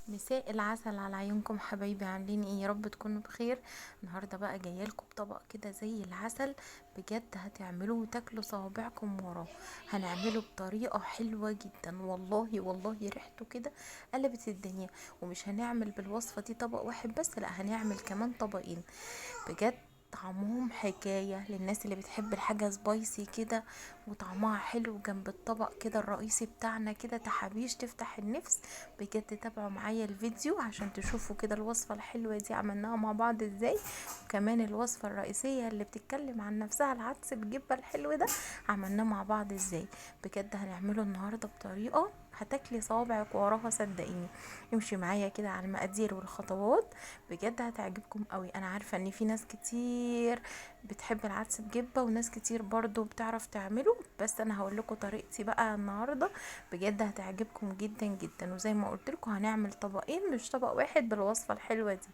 مساء العسل على عيونكم حبايبي، عاملين ايه؟ يا رب تكونوا بخير. النهارده بقى جايلكم بطبق كده زي العسل، بجد هتعملوه وتاكلوا صوابعكم وراه. هنعمله بطريقه حلوه جدا، والله والله ريحته كده قلبت الدنيا. ومش هنعمل بالوصفه دي طبق واحد بس، لا هنعمل كمان طبقين. بجد طعمهم حكاية للناس اللي بتحب الحاجة سبايسي كده، وطعمها حلو جنب الطبق كده الرئيسي بتاعنا، كده تحابيش تفتح النفس. بجد تابعوا معايا الفيديو عشان تشوفوا كده الوصفة الحلوة دي عملناها مع بعض ازاي، وكمان الوصفة الرئيسية اللي بتتكلم عن نفسها، العدس بالجبة الحلو ده، عملناه مع بعض ازاي. بجد هنعمله النهاردة بطريقة هتاكلي صوابعك وراها صدقيني. امشي معايا كده على المقادير والخطوات، بجد هتعجبكم قوي. انا عارفة ان في ناس كتير بتحب العدس بجبة وناس كتير برضو بتعرف تعمله، بس انا هقول لكم طريقتي بقى النهاردة. بجد هتعجبكم جدا جدا، وزي ما قلت لكم هنعمل طبقين مش طبق واحد بالوصفة الحلوة دي.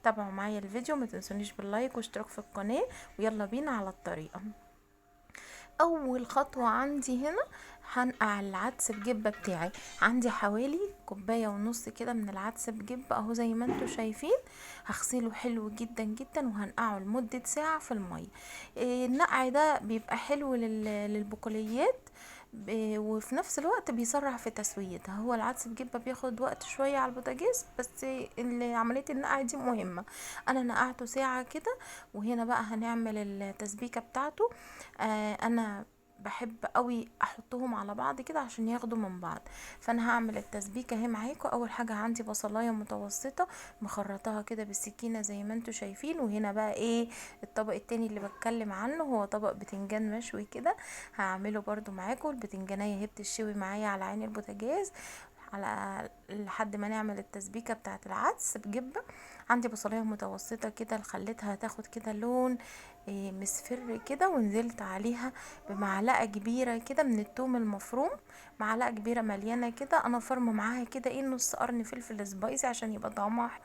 تابعوا معايا الفيديو، ما تنسونيش باللايك واشتراك في القناة، ويلا بينا على الطريقة. اول خطوة عندي هنا هنقع العدس بجبة بتاعي. عندي حوالي كوباية ونص كده من العدس بجبة اهو زي ما انتوا شايفين. هغسله حلو جدا جدا وهنقعه لمدة ساعة في المية. النقع ده بيبقى حلو للبقوليات، وفي نفس الوقت بيسرع في تسويتها. هو العدس بجبة بياخد وقت شوية على البوتاجاز، بس عملية النقع دي مهمة. انا نقعته ساعة كده، وهنا بقى هنعمل التسبيكة بتاعته. انا بحب قوي احطهم على بعض كده عشان ياخدوا من بعض. فانا هعمل التسبيكه اهي معاكم. اول حاجه عندي بصلايه متوسطه مخرطاها كده بالسكينه زي ما انتوا شايفين. وهنا بقى ايه الطبق التاني اللي بتكلم عنه؟ هو طبق بتنجان مشوي كده، هعمله برضو معاكم. البتنجانيه هي بتشوي معايا على عين البوتاجاز على لحد ما نعمل التسبيكه بتاعه العدس بجبه. عندي بصلايه متوسطه كده خليتها تاخد كده لون مصفر كده، ونزلت عليها بمعلقه كبيره كده من الثوم المفروم. معلقه كبيره مليانه كده، انا فرمه معاها كده ايه نص قرن فلفل سبايسي عشان يبقى طعمها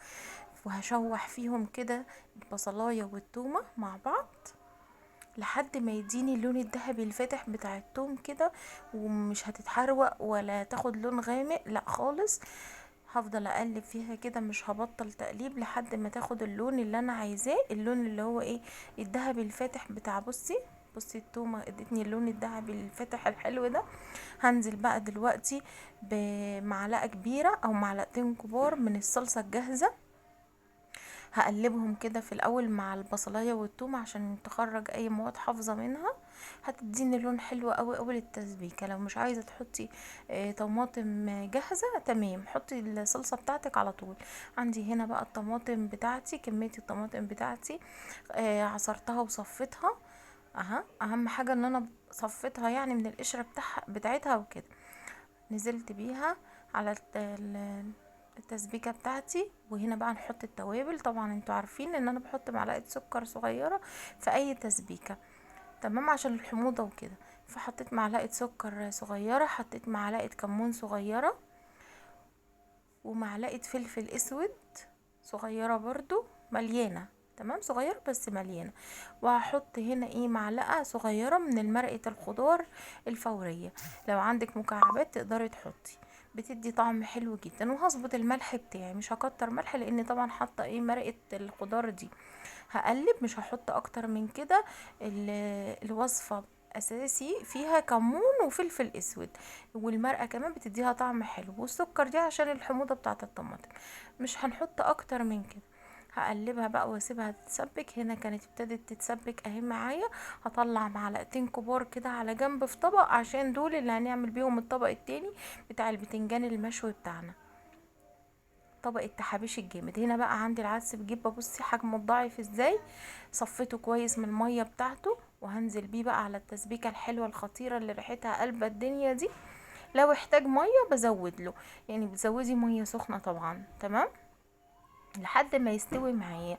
وهشوح فيهم كده البصلايه والثومه مع بعض لحد ما يديني اللون الذهبي الفاتح بتاع التوم كده. ومش هتتحروق ولا تاخد لون غامق، لا خالص. هفضل اقلب فيها كده، مش هبطل تقليب لحد ما تاخد اللون اللي انا عايزاه، اللون اللي هو ايه الذهبي الفاتح بتاع بصي التومه ادتني اللون الذهبي الفاتح الحلو ده. هنزل بقى دلوقتي بمعلقه كبيره او معلقتين كبار من الصلصه الجاهزه. هقلبهم كده في الاول مع البصلايه والثوم عشان تخرج اي مواد حافظه منها. هتديني لون حلو قوي قوي للتسبيكه. لو مش عايزه تحطي طماطم جاهزه تمام، حطي الصلصه بتاعتك على طول. عندي هنا بقى الطماطم بتاعتي، كميه الطماطم بتاعتي عصرتها وصفتها. اهم حاجه ان انا صفتها يعني من القشره بتاعتها وكده. نزلت بيها على التسبيكه بتاعتي. وهنا بقى نحط التوابل. طبعا انتوا عارفين ان انا بحط معلقه سكر صغيره في اي تسبيكه، تمام، عشان الحموضه وكده. فحطيت معلقه سكر صغيره، حطيت معلقه كمون صغيره، ومعلقه فلفل اسود صغيره برضو مليانه، تمام، صغير بس مليانه. وهحط هنا ايه معلقه صغيره من المرقه الخضار الفوريه. لو عندك مكعبات تقدري تحطي، بتدي طعم حلو جدا. وهظبط الملح بتاعي، مش هكتر ملح لان طبعا حاطه ايه مرقه الخضار دي. هقلب، مش هحط اكتر من كده. الوصفه اساسي فيها كمون وفلفل اسود، والمرقه كمان بتديها طعم حلو، والسكر دي عشان الحموضه بتاعه الطماطم. مش هنحط اكتر من كده. هقلبها بقى واسيبها تتسبك. هنا كانت ابتدت تتسبك اهي معايا. هطلع معلقتين كبار كده على جنب في طبق، عشان دول اللي هنعمل بيهم الطبق التاني بتاع البتنجان المشوي بتاعنا، طبق التحابيش الجامد. هنا بقى عندي العدس بجيب، بصي حجمه ضعيف ازاي، صفيته كويس من الميه بتاعته، وهنزل بيه بقى على التسبيكه الحلوه الخطيره اللي ريحتها قلبة الدنيا دي. لو احتاج ميه بزود له، يعني بتزودي ميه سخنه طبعا، تمام، لحد ما يستوي معايا.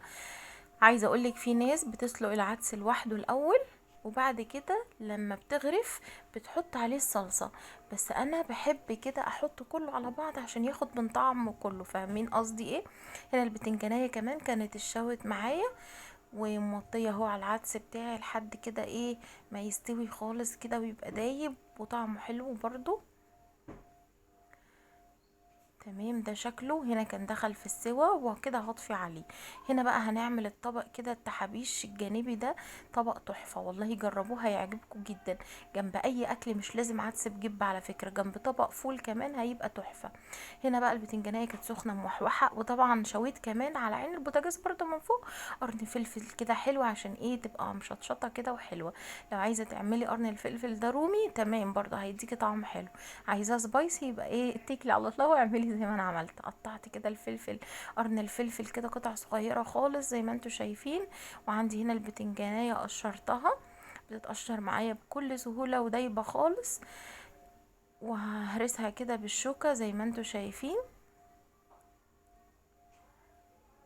عايزه اقولك في ناس بتسلق العدس لوحده الاول، وبعد كده لما بتغرف بتحط عليه الصلصة. بس انا بحب كده احط كله على بعض عشان ياخد من طعم كله، فاهمين قصدي ايه؟ هنا البتنجانية كمان كانت اتشوت معايا وموطية اهو على العدس بتاعي لحد كده ايه ما يستوي خالص كده ويبقى دايب وطعمه حلو برضو، تمام، ده شكله هنا كان دخل في السوا، وكده هطفي عليه. هنا بقى هنعمل الطبق كده التحابيش الجانبي ده، طبق تحفة والله، جربوه هيعجبكم جدا. جنب اي اكل، مش لازم عدس بجب على فكرة، جنب طبق فول كمان هيبقى تحفة. هنا بقى البتنجانية كانت سخنة موحوحة، وطبعا شويت كمان على عين البوتاجاز برضو من فوق قرن فلفل كده حلو، عشان ايه تبقى مشطشطة كده وحلوة. لو عايزة تعملي قرن الفلفل ده رومي تمام برضو هيديكي طعم حلو. عايزاه سبايسي يبقى ايه اتكلي على الله واعملي زي ما انا عملت. قطعت كده الفلفل، قرن الفلفل كده قطع صغيره خالص زي ما انتوا شايفين. وعندي هنا البتنجانيه قشرتها، بتتقشر معايا بكل سهوله ودايبه خالص. وههرسها كده بالشوكه زي ما انتوا شايفين.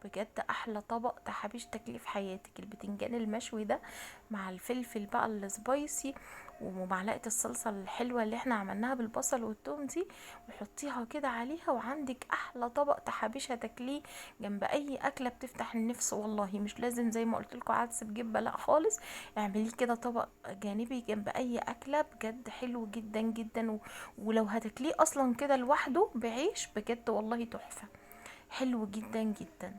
بجد احلى طبق تحابيش تاكليه في حياتك، البتنجان المشوي ده مع الفلفل بقى السبايسي، ومعلقه الصلصه الحلوه اللي احنا عملناها بالبصل والثوم دي، وحطيها كده عليها، وعندك احلى طبق تحابيش هتاكليه جنب اي اكله بتفتح النفس والله. مش لازم زي ما قلت لكم عدس بجبه، لا خالص، اعمليه كده طبق جانبي جنب اي اكله، بجد حلو جدا جدا ولو هتاكليه اصلا كده لوحده بعيش بجد والله تحفه، حلو جدا جدا.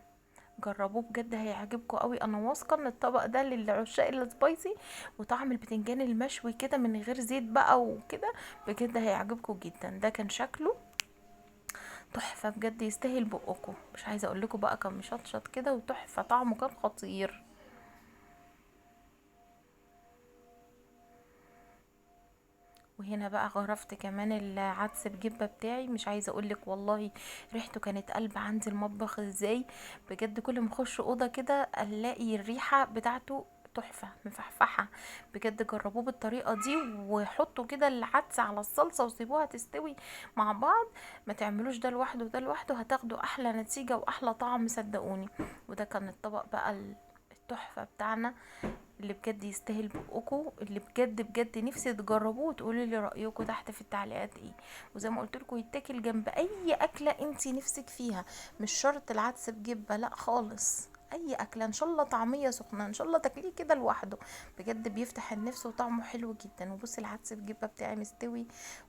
جربوه بجد هيعجبكم قوي، انا واثقه ان الطبق ده للعشاق السبايسي وطعم البتنجان المشوي كده من غير زيت بقى وكده، بجد هيعجبكم جدا. ده كان شكله تحفه بجد، يستاهل بقكم، مش عايزه اقول لكم بقى كان مشطشط كده وتحفه، طعمه كان خطير. وهنا بقى غرفت كمان العدس بجبه بتاعي، مش عايزه اقولك والله ريحته كانت قلبة عندي المطبخ ازاي. بجد كل ما اخش اوضه كده الاقي الريحه بتاعته تحفه مفحفحه. بجد جربوه بالطريقه دي، وحطوا كده العدس على الصلصه وسيبوها تستوي مع بعض. ما تعملوش ده لوحده وده لوحده، هتاخدوا احلى نتيجه واحلى طعم صدقوني. وده كان الطبق بقى التحفه بتاعنا، اللي بجد يستاهل بقكم، اللي بجد بجد نفسي تجربوه وتقولوا لي رايكم تحت في التعليقات ايه. وزي ما قلت لكم يتاكل جنب اي اكله انت نفسك فيها، مش شرط العدس بجبه لا خالص، اي اكله ان شاء الله طعميه سخنه ان شاء الله تاكليه كده لوحده، بجد بيفتح النفس وطعمه حلو جدا. وبصي العدس بجبه بتاعي مستوي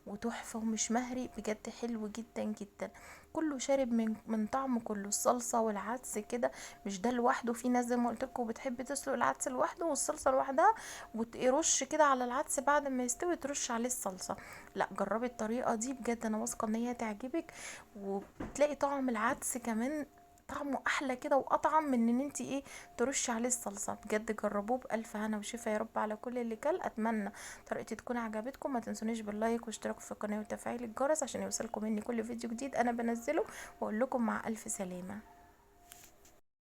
وتحفه ومش مهري، بجد حلو جدا جدا. كله شارب من طعمه كله، الصلصه والعدس كده، مش ده لوحده. في ناس زي ما قلت لكم بتحب تسلق العدس لوحده والصلصه لوحدها، وترش كده على العدس بعد ما يستوي ترش عليه الصلصه. لا جربي الطريقه دي بجد، انا واثقه ان هي تعجبك، وتلاقي طعم العدس كمان طعمه احلى كده واطعم من ان انت ايه ترش عليه الصلصه. بجد جربوه بالف هنا وشفا يا رب على كل اللي كل. اتمنى طريقتي تكون عجبتكم، ما تنسونيش باللايك واشتراك في القناه وتفعيل الجرس عشان يوصلكم مني كل فيديو جديد انا بنزله. واقول لكم مع الف سلامه.